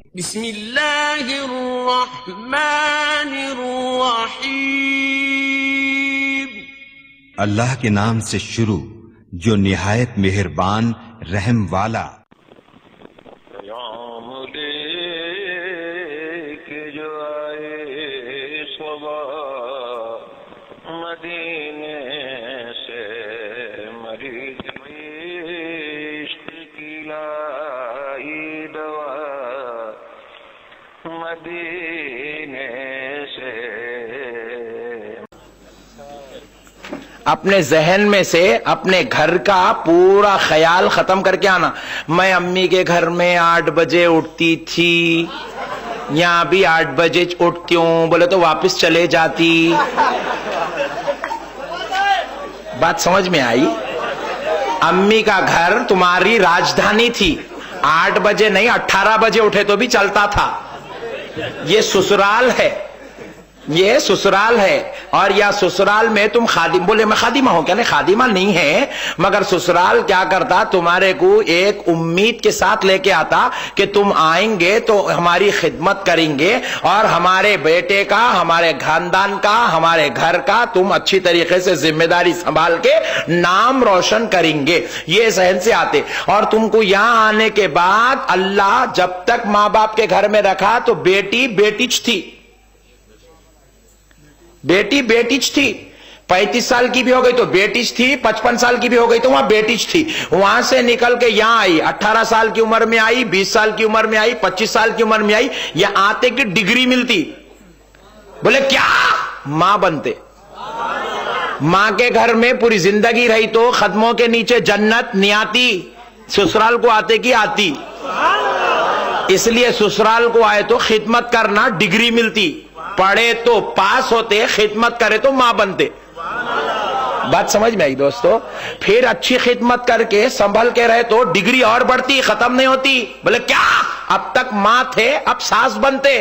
بسم اللہ الرحمن الرحیم. اللہ کے نام سے شروع جو نہایت مہربان رحم والا. پیام دیکھ جو آئے صبح مدینے سے مریض عشق کی لائی دوا مدینے سے. اپنے ذہن میں سے اپنے گھر کا پورا خیال ختم کر کے آنا. میں امی کے گھر میں 8 بجے اٹھتی تھی، یہاں بھی 8 بجے اٹھتی ہوں. بولے تو واپس چلے جاتی. بات سمجھ میں آئی؟ امی کا گھر تمہاری راجدھانی تھی. 8 بجے نہیں 18 بجے اٹھے تو بھی چلتا تھا. یہ سسرال ہے، یہ سسرال ہے. اور یا سسرال میں تم خادم، بولے میں خادمہ ہوں کیا؟ نہیں خادمہ نہیں ہے، مگر سسرال کیا کرتا تمہارے کو ایک امید کے ساتھ لے کے آتا کہ تم آئیں گے تو ہماری خدمت کریں گے اور ہمارے بیٹے کا، ہمارے خاندان کا، ہمارے گھر کا تم اچھی طریقے سے ذمہ داری سنبھال کے نام روشن کریں گے. یہ ذہن سے آتے. اور تم کو یہاں آنے کے بعد اللہ جب تک ماں باپ کے گھر میں رکھا تو بیٹی بیٹیچ تھی، بیٹی بیٹیچ تھی. 35 سال کی بھی ہو گئی تو بیٹیچ تھی، 55 سال کی بھی ہو گئی تو وہاں بیٹیچ تھی. وہاں سے نکل کے یہاں آئی، 18 سال کی عمر میں آئی، 20 سال کی عمر میں آئی، 25 سال کی عمر میں آئی. یہ آتے کی ڈگری ملتی. بولے کیا؟ ماں بنتے. ماں کے گھر میں پوری زندگی رہی تو قدموں کے نیچے جنت نہیں آتی. سسرال کو آتے کی آتی. اس لیے سسرال کو آئے تو خدمت کرنا ڈگری ملتی. پڑھے تو پاس ہوتے، خدمت کرے تو ماں بنتے. بات سمجھ میں آئی دوستو؟ پھر اچھی خدمت کر کے سنبھل کے رہے تو ڈگری اور بڑھتی، ختم نہیں ہوتی. بولے کیا؟ اب تک ماں تھے اب ساس بنتے.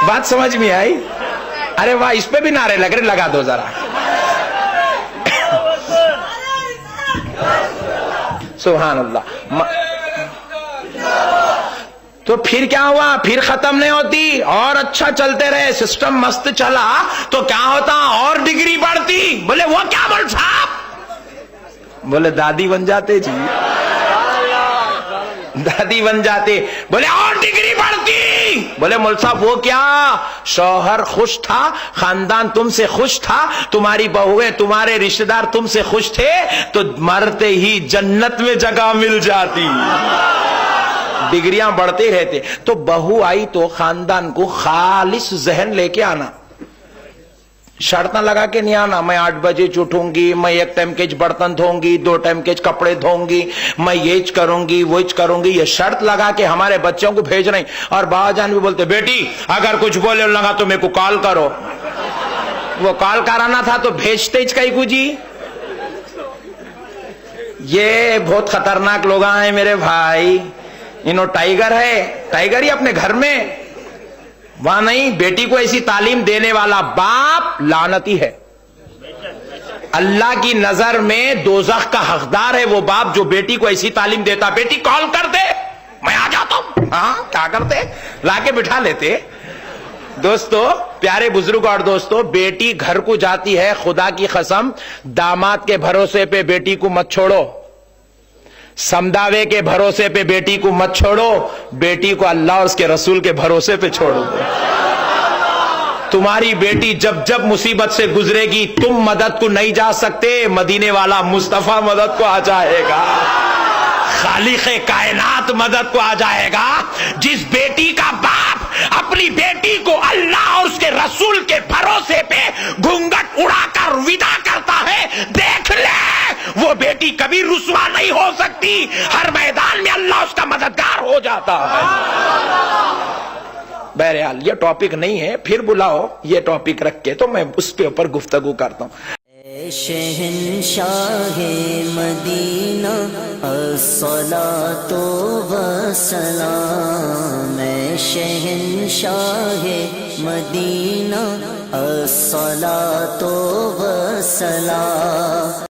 بات سمجھ میں آئی؟ ارے واہ، اس پہ بھی نعرے لگ رہے، لگا دو ذرا. سبحان اللہ. تو پھر کیا ہوا؟ پھر ختم نہیں ہوتی اور اچھا چلتے رہے، سسٹم مست چلا تو کیا ہوتا؟ اور ڈگری بڑھتی. بولے وہ کیا بول صاحب؟ بولے دادی بن جاتے جی، دادی بن جاتے. بولے اور ڈگری بڑھتی. بولے مول صاحب وہ کیا؟ شوہر خوش تھا، خاندان تم سے خوش تھا، تمہاری بہویں تمہارے رشتہ دار تم سے خوش تھے تو مرتے ہی جنت میں جگہ مل جاتی. ڈگریاں بڑھتے رہتے. تو بہو آئی تو خاندان کو خالص ذہن لے کے آنا. شرط نہ لگا کے نہیں آنا میں 8 بجے اٹھوں گی، میں 1 ٹائم کے برتن دھوں گی، 2 ٹائم کے کپڑے دھوں گی، میں یہ کروں گی وہ کروں گی. یہ شرط لگا کے ہمارے بچوں کو بھیج رہے ہیں. اور بابا جان بھی بولتے بیٹی اگر کچھ بولے لگا تو میرے کو کال کرو. وہ کال کرانا تھا تو بھیجتے کئی کو جی. یہ بہت خطرناک لوگ ہیں میرے بھائی. انہوں ٹائیگر ہے، ٹائیگر ہی اپنے گھر میں، وہاں نہیں. بیٹی کو ایسی تعلیم دینے والا باپ لعنتی ہے. اللہ کی نظر میں دوزخ کا حقدار ہے وہ باپ جو بیٹی کو ایسی تعلیم دیتا. بیٹی کال کر دے میں آ جاتا ہوں. ہاں کیا کرتے؟ لا کے بٹھا لیتے. دوستو پیارے بزرگ اور دوستو، بیٹی گھر کو جاتی ہے، خدا کی قسم داماد کے بھروسے پہ بیٹی کو مت چھوڑو، سمداوے کے بھروسے پہ بیٹی کو مت چھوڑو. بیٹی کو اللہ اور اس کے رسول کے بھروسے پہ چھوڑو. تمہاری بیٹی جب جب مصیبت سے گزرے گی تم مدد کو نہیں جا سکتے، مدینے والا مصطفیٰ مدد کو آ جائے گا، خالق کائنات مدد کو آ جائے گا. جس بیٹی کا باپ اپنی بیٹی کو اللہ اور اس کے رسول کے بھروسے پہ گھونگھٹ اڑا کر ودا کرتا ہے، دیکھ لے وہ بیٹی کبھی رسوا نہیں ہو سکتی. ہر میدان میں اللہ اس کا مددگار ہو جاتا ہے. بہرحال یہ ٹاپک نہیں ہے، پھر بلاؤ یہ ٹاپک رکھ کے تو میں اس پہ اوپر گفتگو کرتا ہوں. شہنشاہ مدینہ الصلاۃ والسلام. شہنشاہ مدینہ الصلاۃ والسلام.